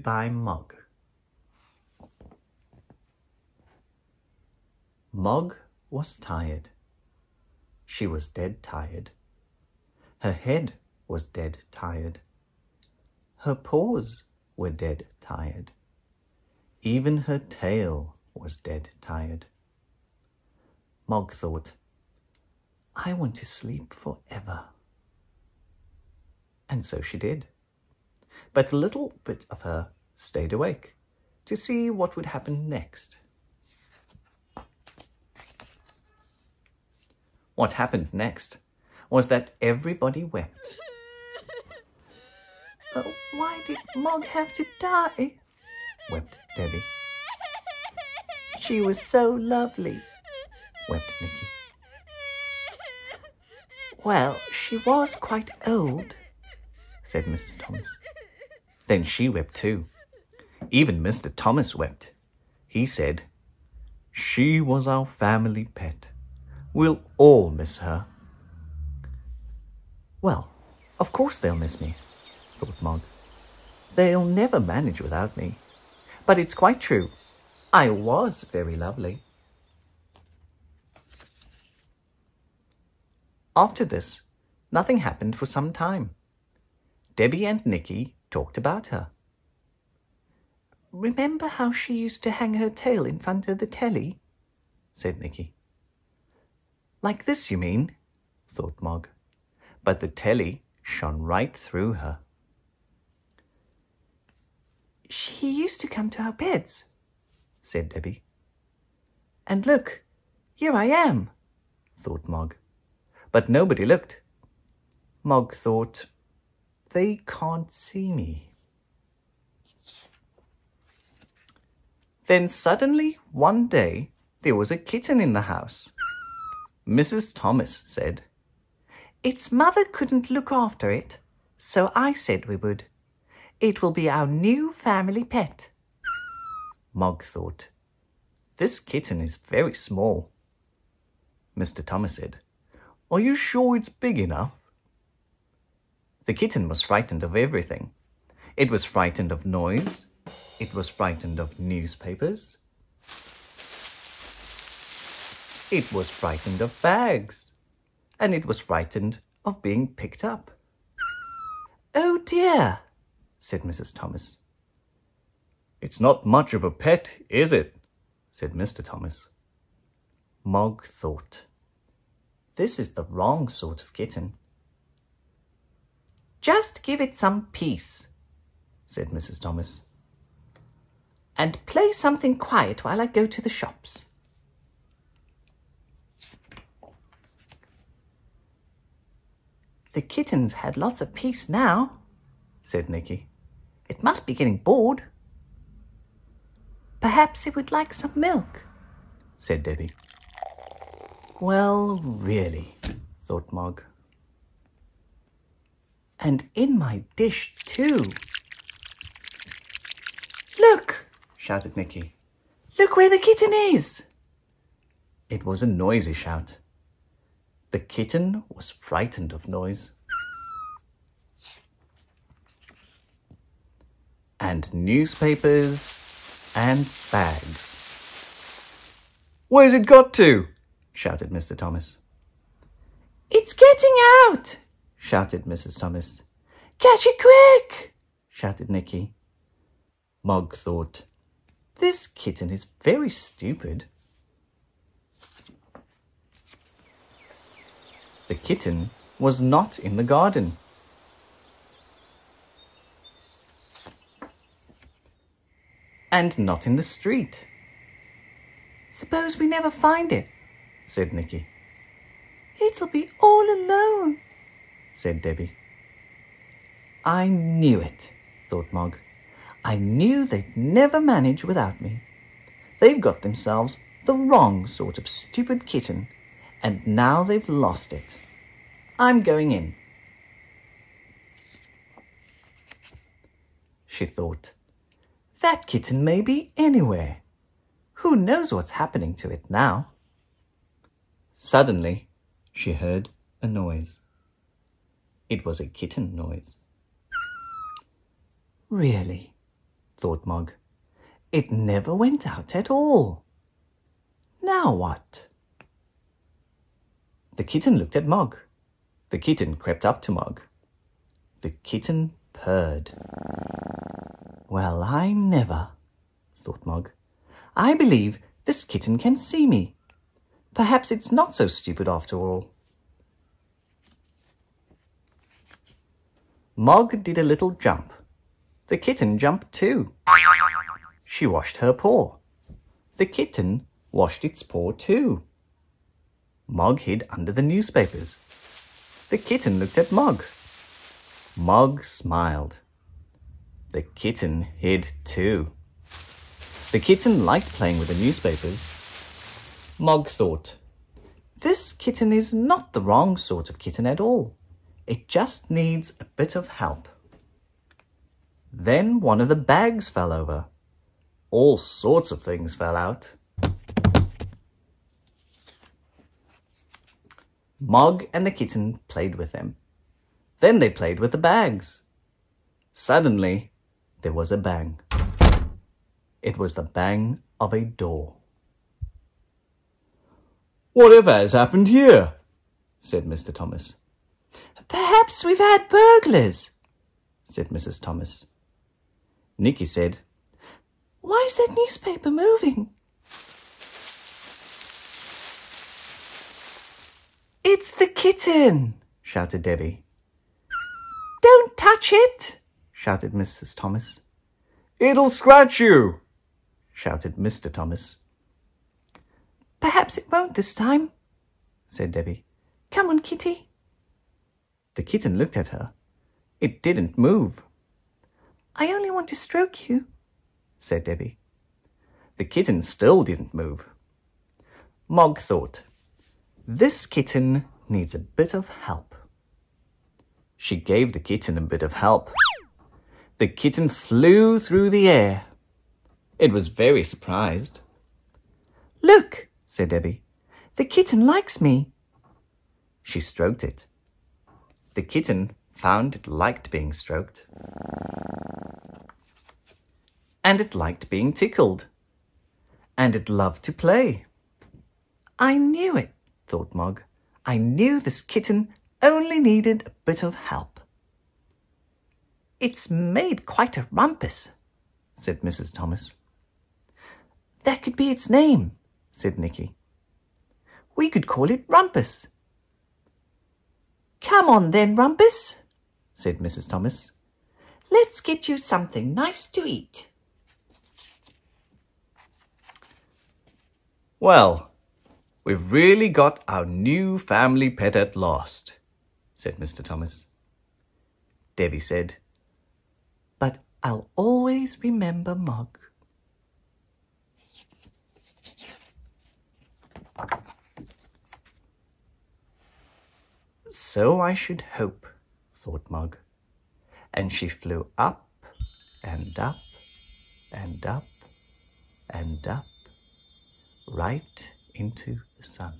Goodbye, Mog. Mog was tired. She was dead tired. Her head was dead tired. Her paws were dead tired. Even her tail was dead tired. Mog thought, I want to sleep forever. And so she did. But a little bit of her stayed awake to see what would happen next. What happened next was that everybody wept. Oh, why did Mog have to die? Wept Debbie. She was so lovely, wept Nicky. Well, she was quite old, said Mrs. Thomas. Then she wept too. Even Mr. Thomas wept. He said, she was our family pet. We'll all miss her. Well, of course they'll miss me, thought Mog. They'll never manage without me. But it's quite true. I was very lovely. After this, nothing happened for some time. Debbie and Nicky talked about her. Remember how she used to hang her tail in front of the telly? Said Nicky. Like this, you mean? Thought Mog. But the telly shone right through her. She used to come to our beds, said Debbie. And look, here I am, thought Mog. But nobody looked. Mog thought, they can't see me. Then suddenly, one day, there was a kitten in the house. Mrs. Thomas said, its mother couldn't look after it, so I said we would. It will be our new family pet. Mog thought, this kitten is very small. Mr. Thomas said, are you sure it's big enough? The kitten was frightened of everything. It was frightened of noise. It was frightened of newspapers. It was frightened of bags. And it was frightened of being picked up. Oh dear, said Mrs. Thomas. It's not much of a pet, is it? Said Mr. Thomas. Mog thought, this is the wrong sort of kitten. Just give it some peace, said Mrs. Thomas. And play something quiet while I go to the shops. The kittens had lots of peace now, said Nicky. It must be getting bored. Perhaps it would like some milk, said Debbie. Well, really, thought Mog. And in my dish too. Look, shouted Nicky. Look where the kitten is. It was a noisy shout. The kitten was frightened of noise. And newspapers and bags. Where's it got to? Shouted Mr. Thomas. It's getting out, shouted Mrs. Thomas. Catch it quick, shouted Nicky. Mog thought, this kitten is very stupid. The kitten was not in the garden. And not in the street. Suppose we never find it, said Nicky. It'll be all alone, said Debbie. I knew it, thought Mog. I knew they'd never manage without me. They've got themselves the wrong sort of stupid kitten, and now they've lost it. I'm going in. She thought, that kitten may be anywhere. Who knows what's happening to it now? Suddenly, she heard a noise. It was a kitten noise. Really, thought Mog. It never went out at all. Now what? The kitten looked at Mog. The kitten crept up to Mog. The kitten purred. Well, I never, thought Mog. I believe this kitten can see me. Perhaps it's not so stupid after all. Mog did a little jump. The kitten jumped too. She washed her paw. The kitten washed its paw too. Mog hid under the newspapers. The kitten looked at Mog. Mog smiled. The kitten hid too. The kitten liked playing with the newspapers. Mog thought, this kitten is not the wrong sort of kitten at all. It just needs a bit of help. Then one of the bags fell over. All sorts of things fell out. Mog and the kitten played with them. Then they played with the bags. Suddenly, there was a bang. It was the bang of a door. "Whatever has happened here?" said Mr. Thomas. "Perhaps we've had burglars," said Mrs. Thomas. Nicky said, "Why is that newspaper moving?" "It's the kitten," shouted Debbie. "Don't touch it," shouted Mrs. Thomas. "It'll scratch you," shouted Mr. Thomas. "Perhaps it won't this time," said Debbie. "Come on, kitty." The kitten looked at her. It didn't move. "I only want to stroke you," said Debbie. The kitten still didn't move. Mog thought, this kitten needs a bit of help. She gave the kitten a bit of help. The kitten flew through the air. It was very surprised. "Look," said Debbie, "the kitten likes me." She stroked it. The kitten found it liked being stroked. And it liked being tickled. And it loved to play. "I knew it," thought Mog. "I knew this kitten only needed a bit of help." "It's made quite a rumpus," said Mrs. Thomas. "That could be its name," said Nicky. "We could call it Rumpus." "Come on then, Rumpus," said Mrs. Thomas. "Let's get you something nice to eat." "Well, we've really got our new family pet at last," said Mr. Thomas. Debbie said, "But I'll always remember Mog." "So I should hope," thought Mog, and she flew up and up and up and up, right into the sun.